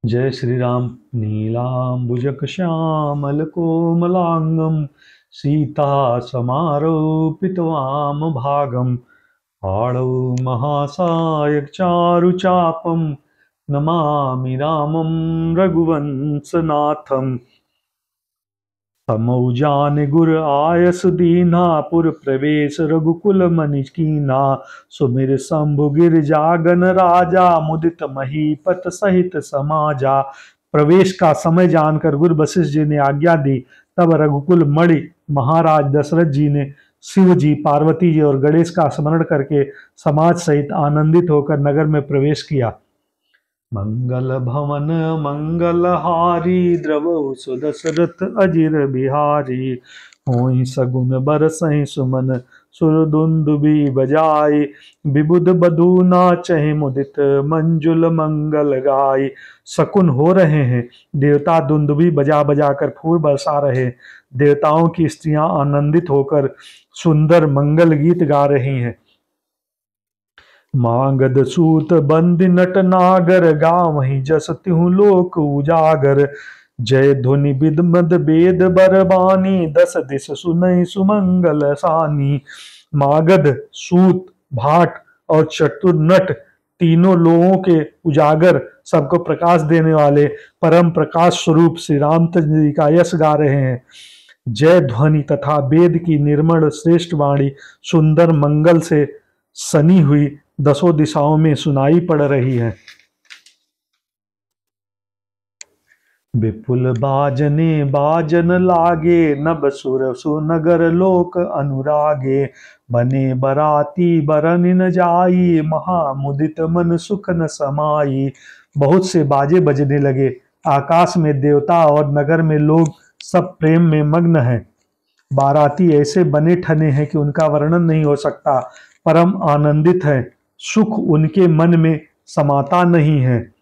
जय श्री राम। नीलाम्बुजक श्यामल कोमलांगम सीता समारोपितवाम भागम आड़ौ महासायक चारुचापम नमामि रामं रघुवंशनाथम। समौजान गुर आयस दीना पुर प्रवेश रघुकुल मनि कीना सुमिर शंभु गिर जागन राजा मुदित महीपत सहित समाजा। प्रवेश का समय जानकर गुरु वशिष्ठ जी ने आज्ञा दी। तब रघुकुल मणि महाराज दशरथ जी ने शिव जी, पार्वती जी और गणेश का स्मरण करके समाज सहित आनंदित होकर नगर में प्रवेश किया। मंगल भवन मंगलहारी द्रवहु सुदशरथ अजिर बिहारी। होई सगुन बरसहि सुमन सुरदुंदुबी बजाई। विबुध बधू नाचहि मुदित मंजुल मंगल गाई। शकुन हो रहे हैं, देवता दुंदुबी बजा बजा कर फूल बरसा रहे। देवताओं की स्त्रियां आनंदित होकर सुंदर मंगल गीत गा रही हैं। मागध सूत बंद नट नागर गावहि जस तिहु लोक उजागर। जय ध्वनि विदमद वेद बरबानी दस दिस सुनहि सुमंगल सानी। मागध, सूत, भाट और चतुर नट तीनों लोगों के उजागर, सबको प्रकाश देने वाले परम प्रकाश स्वरूप श्री रामचंद्र जी का यश गा रहे हैं। जय ध्वनि तथा वेद की निर्मल श्रेष्ठ वाणी सुंदर मंगल से सनी हुई दसों दिशाओं में सुनाई पड़ रही है। विपुल बाजने बाजन लागे नभ सुर सुनगर लोक अनुरागे। बने बराती बरन न जाई महामुदित मन सुख न समाई। बहुत से बाजे बजने लगे। आकाश में देवता और नगर में लोग सब प्रेम में मग्न हैं। बाराती ऐसे बने ठने हैं कि उनका वर्णन नहीं हो सकता। परम आनंदित है, सुख उनके मन में समाता नहीं है।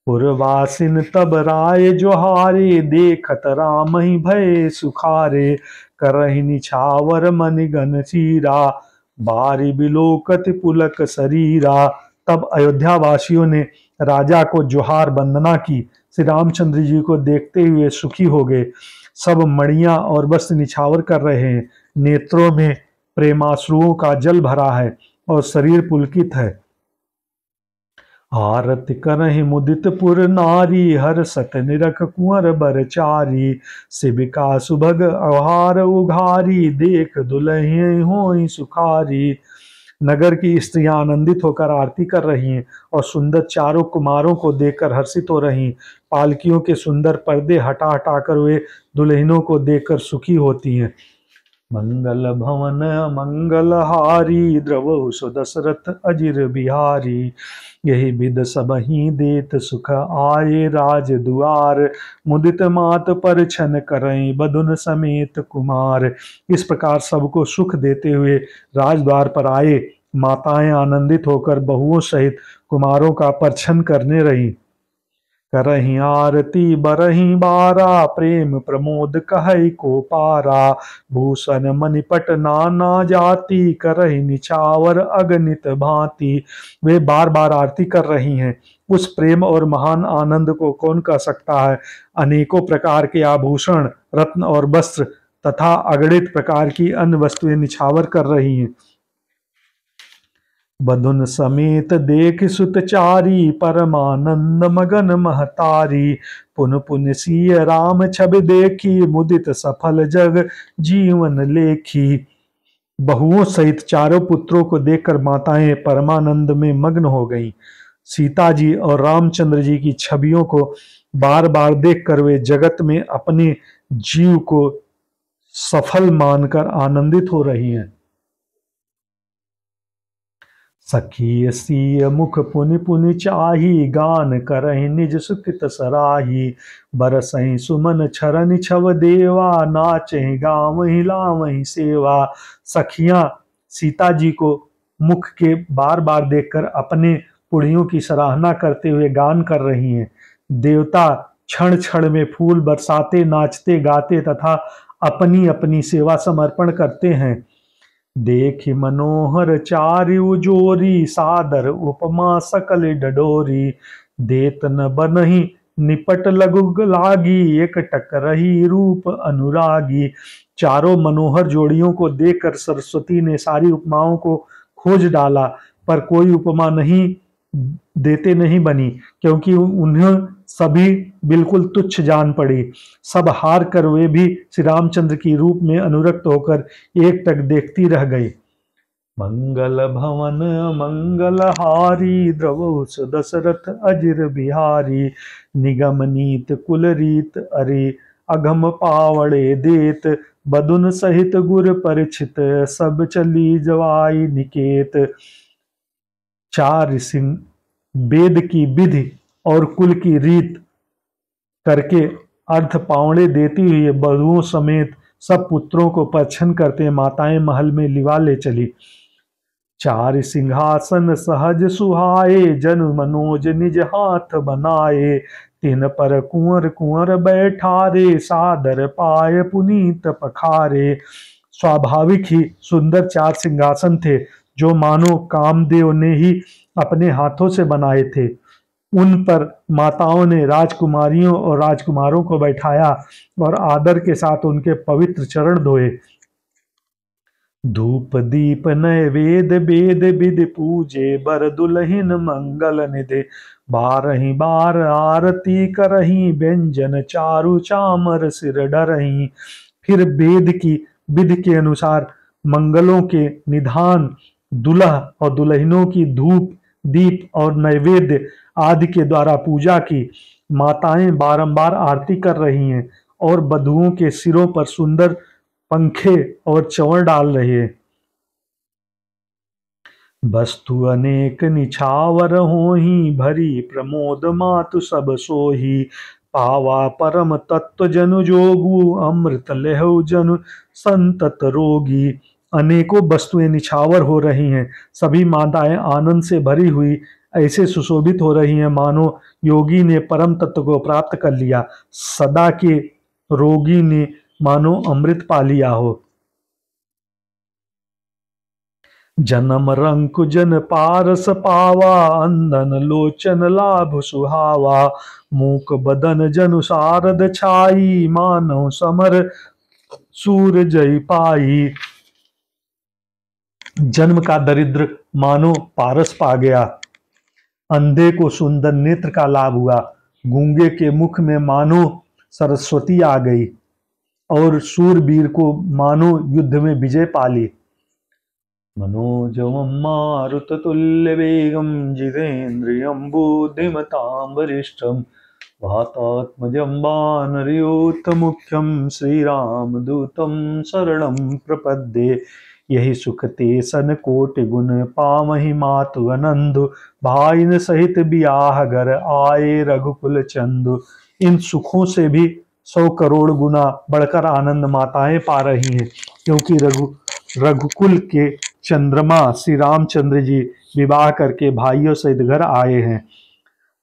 पुरवासिन तब राय जोहारे देखत राम ही भय सुखारे। करहि निछावर मनिगन चीरा बारी बिलोकत पुलक शरीरा। तब अयोध्या वासियों ने राजा को जोहार वंदना की। श्री रामचंद्र जी को देखते हुए सुखी हो गए। सब मणियां और वस्त्र निछावर कर रहे हैं। नेत्रों में प्रेमाश्रुओं का जल भरा है और शरीर पुलकित है। आरति करहि मुदित पुर नारी हर सत निरख कुंवर बरचारी। शिविका सुभग आहार उघारी देख दुलहि होई सुखारी। नगर की स्त्रियां आनंदित होकर आरती कर रही हैं और सुंदर चारों कुमारों को देखकर हर्षित हो रही। पालकियों के सुंदर पर्दे हटा हटा कर वे दुल्हनों को देखकर सुखी होती हैं। मंगल भवन मंगलहारी द्रवहु सुदशरथ अजिर बिहारी। यही विद सबहि देत सुख आए राज दुआर। मुदित मात पर छन करई बधुन समेत कुमार। इस प्रकार सबको सुख देते हुए राजद्वार पर आए। माताएं आनंदित होकर बहुओं सहित कुमारों का परछन करने रही। करही आरती बरही बारा प्रेम प्रमोद कहई को पारा। भूषण मणिपट नाना जाति करही निछावर अगणित भांति। वे बार बार आरती कर रही हैं। उस प्रेम और महान आनंद को कौन कह सकता है। अनेकों प्रकार के आभूषण, रत्न और वस्त्र तथा अगणित प्रकार की अन्य वस्तुएं निछावर कर रही हैं। बधुन समेत देख सुतचारी परमानंद मगन महतारी। पुन पुन सिय राम छवि देखी मुदित सफल जग जीवन लेखी। बहुओं सहित चारों पुत्रों को देखकर माताएं परमानंद में मग्न हो गईं। सीता जी और रामचंद्र जी की छवियों को बार बार देखकर वे जगत में अपने जीव को सफल मानकर आनंदित हो रही हैं। सखी सिय मुख पुनि पुनि चाही गान करहि निज सुकृत सराही। बरसहि सुमन छरनि छव देवा नाचहि गावहि लावहि सेवा। सखियां सीता जी को मुख के बार बार देखकर अपने पुड़ियों की सराहना करते हुए गान कर रही हैं। देवता क्षण क्षण में फूल बरसाते, नाचते गाते तथा अपनी अपनी सेवा समर्पण करते हैं। देखि मनोहर चारिउ जोरी सादर उपमा सकल डडोरी। देत न बनहि निपट लगु लागी, एक टक रही रूप अनुरागी। चारों मनोहर जोड़ियों को देखकर सरस्वती ने सारी उपमाओं को खोज डाला, पर कोई उपमा नहीं देते नहीं बनी, क्योंकि उन्हें सभी बिल्कुल तुच्छ जान पड़ी। सब हार कर वे भी श्री रामचंद्र की रूप में अनुरक्त होकर एक टक देखती रह गई। मंगल भवन मंगल हारी, द्रवहुस दशरथ अजिर बिहारी। निगम नीत कुल रीत, अरे अघम पावड़े देत। बदुन सहित गुर परिचित, सब चली जवाई निकेत। चार सिंह वेद की विधि और कुल की रीत करके अर्थ पावड़े देती हुई बधुओं समेत सब पुत्रों को परछन करते माताएं महल में लिवा ले चली। चार सिंहासन सहज सुहाए, जन मनोज निज हाथ बनाए। तिन पर कुंवर कुंवर बैठारे, सादर पाय पुनीत पखारे। स्वाभाविक ही सुंदर चार सिंहासन थे, जो मानो कामदेव ने ही अपने हाथों से बनाए थे। उन पर माताओं ने राजकुमारियों और राजकुमारों को बैठाया और आदर के साथ उनके पवित्र चरण धोए। धूप दीप नैवेद वेद विधि पूजे, बर दुलहिन मंगल निधे। बारही बार आरती करही, व्यंजन चारु चामर सिर डरही। फिर वेद की विधि के अनुसार मंगलों के निधान, दुल्हा और दुल्हनों की धूप दीप और नैवेद्य आदि के द्वारा पूजा की। माताएं बारंबार आरती कर रही हैं और वधुओं के सिरों पर सुंदर पंखे और चंवर डाल रहे हैं। वस्तु अनेक निछावर होही, भरी प्रमोद मातु सब सोही। पावा परम तत्व जनु जोगु, अमृत लेहु जनु संतत रोगी। अनेकों वस्तुएं निछावर हो रही हैं, सभी माताएं आनंद से भरी हुई ऐसे सुशोभित हो रही हैं मानो योगी ने परम तत्व को प्राप्त कर लिया, सदा के रोगी ने मानो अमृत पा लिया हो। जन्म रंकु जन पारस पावा, अंधन लोचन लाभ सुहावा। मूक बदन जनु सारद छाई, मानव समर सूर जय पाई। जन्म का दरिद्र मानो पारस पा गया, अंधे को सुंदर नेत्र का लाभ हुआ, गूंगे के मुख में मानो सरस्वती आ गई और सूरवीर को मानो युद्ध में विजय पा ली। मनोजवम मारुततुल्य वेगम, जितेन्द्रियं बुद्धिमतां वरिष्ठम। वातात्मजं वानरयूथमुख्यं, श्रीरामदूतं शरणं प्रपद्ये। यही सुख ते सन कोटि गुण, पामहि मातु अनंदु। भाइन सहित बियाह घर, आए रघुकुल चंदु। इन सुखों से भी 100 करोड़ गुना बढ़कर आनंद माताएं पा रही हैं, क्योंकि रघुकुल के चंद्रमा श्री रामचंद्र जी विवाह करके भाइयों सहित घर आए हैं।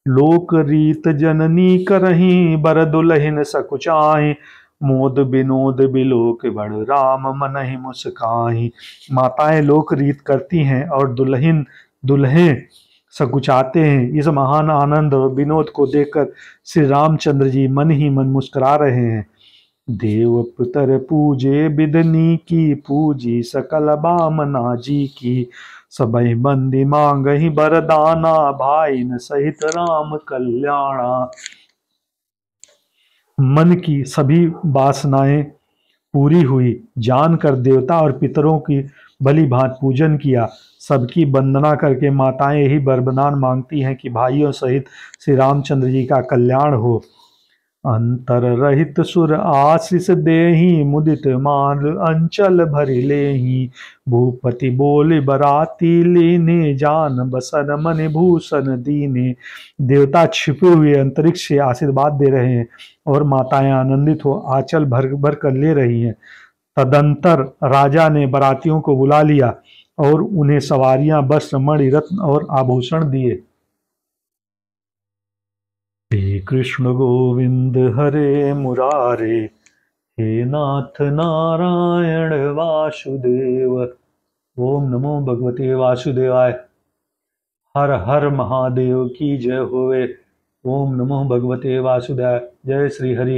लोक रीत जननी करही, बर दुलहिन सकुचाई। मोद विनोद बिलोक बड़, राम मनहि मुस्काई। माताएं लोक रीत करती हैं और दुल्हे सकुचाते हैं। इस महान आनंद और विनोद को देखकर श्री रामचंद्र जी मन ही मन मुस्कुरा रहे हैं। देव पुत्र पूजे बिदनी की, पूजी सकल बामना जी की। सबहि बंदी मांगहि बरदाना, भाइन सहित राम कल्याणा। मन की सभी वासनाएं पूरी हुई जानकर देवता और पितरों की भली भांति पूजन किया। सबकी वंदना करके माताएं यही वरदान मांगती हैं कि भाइयों सहित श्री रामचंद्र जी का कल्याण हो। अंतर रहित सुर आशीष देही, मुदित मान अंचल भरि लेही। भूपति बोले बराती लेने, जान बसन मन भूषण दीने। देवता छिपे हुए अंतरिक्ष से आशीर्वाद दे रहे हैं और माताएं आनंदित हो आंचल भर भर कर ले रही हैं। तदंतर राजा ने बरातियों को बुला लिया और उन्हें सवारियां, वस्त्र, मणि, रत्न और आभूषण दिए। हे कृष्ण गोविंद हरे मुरारे, हे नाथ नारायण वासुदेव। ओम नमो भगवते वासुदेवाय। हर हर महादेव की जय होवे। ओम नमो भगवते वासुदेवाय। जय श्री हरि।